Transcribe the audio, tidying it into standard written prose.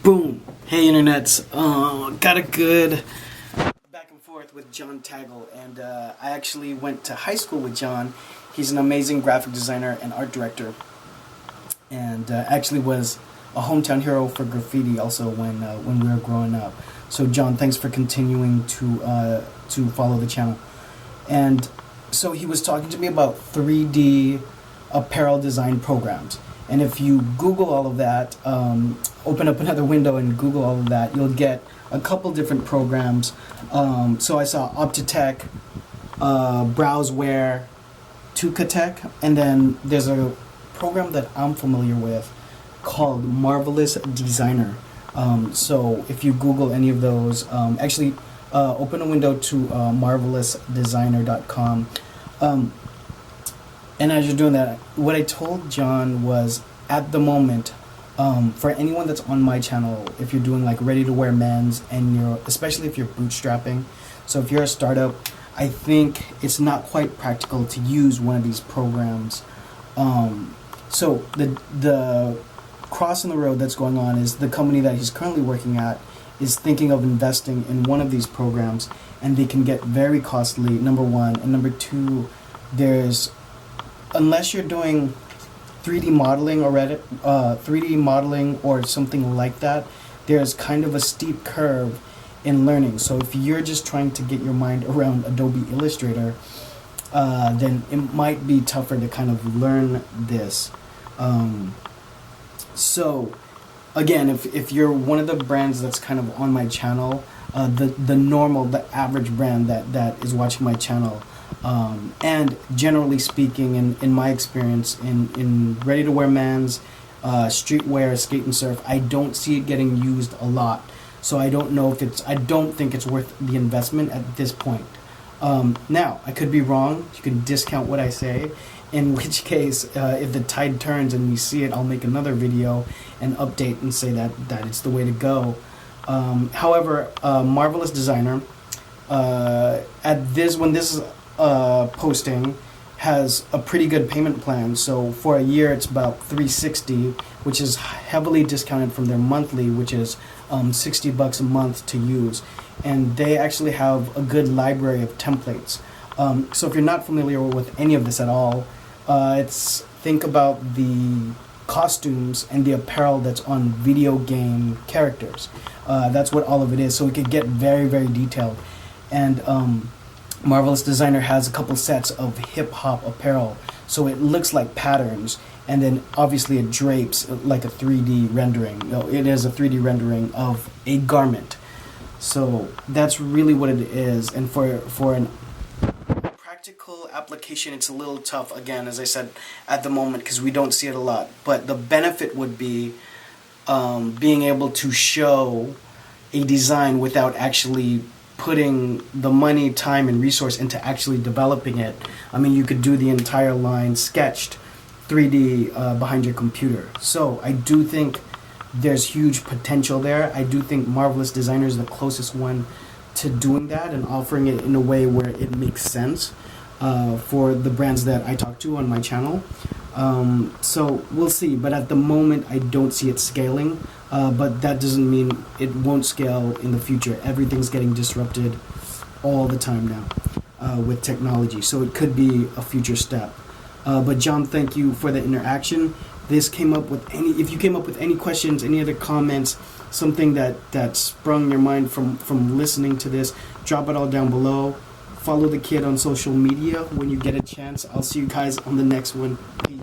Boom! Hey internets, got a good back and forth with Jon Taggle, and I actually went to high school with Jon. He's an amazing graphic designer and art director, and actually was a hometown hero for graffiti also when we were growing up. So Jon, thanks for continuing to follow the channel. And so he was talking to me about 3D apparel design programs. And if you Google all of that, open up another window and Google all of that, you'll get a couple different programs. So I saw Optitech, Browseware, Tukatech, and then there's a program that I'm familiar with called Marvelous Designer. So if you Google any of those, actually open a window to marvelousdesigner.com. And as you're doing that, what I told Jon was, at the moment, for anyone that's on my channel, if you're doing like ready-to-wear men's, and especially if you're bootstrapping, so if you're a startup, I think it's not quite practical to use one of these programs. So the cross in the road that's going on is the company that he's currently working at is thinking of investing in one of these programs, and they can get very costly, number one, and number two, unless you're doing 3D modeling already, 3D modeling or something like that, there's kind of a steep curve in learning. So if you're just trying to get your mind around Adobe Illustrator, then it might be tougher to kind of learn this. So again, if you're one of the brands that's kind of on my channel, the average brand that is watching my channel, and generally speaking, in my experience, in ready-to-wear men's, streetwear, skate and surf, I don't see it getting used a lot. So I don't know I don't think it's worth the investment at this point. Now, I could be wrong. You can discount what I say, in which case, if the tide turns and we see it, I'll make another video and update and say that it's the way to go. However, Marvelous Designer, when this is posting, has a pretty good payment plan. So for a year it's about $360, which is heavily discounted from their monthly, which is $60 a month to use. And they actually have a good library of templates. So if you're not familiar with any of this at all, think about the costumes and the apparel that's on video game characters. That's what all of it is. So it could get very, very detailed. And Marvelous Designer has a couple sets of hip-hop apparel, so it looks like patterns, and then obviously it drapes like a 3D rendering. It is a 3D rendering of a garment. So that's really what it is, and for an practical application, it's a little tough, again, as I said, at the moment, because we don't see it a lot. But the benefit would be being able to show a design without actually putting the money, time, and resource into actually developing it. I mean, you could do the entire line sketched 3D behind your computer. So I do think there's huge potential there. I do think Marvelous Designer is the closest one to doing that and offering it in a way where it makes sense for the brands that I talk to on my channel. So we'll see, but at the moment I don't see it scaling, but that doesn't mean it won't scale in the future. Everything's getting disrupted all the time now with technology, so it could be a future step. But Jon, thank you for the interaction. If you came up with any questions, any other comments, something that sprung your mind from listening to this, drop it all down below. Follow the kid on social media when you get a chance. I'll see you guys on the next one. Peace.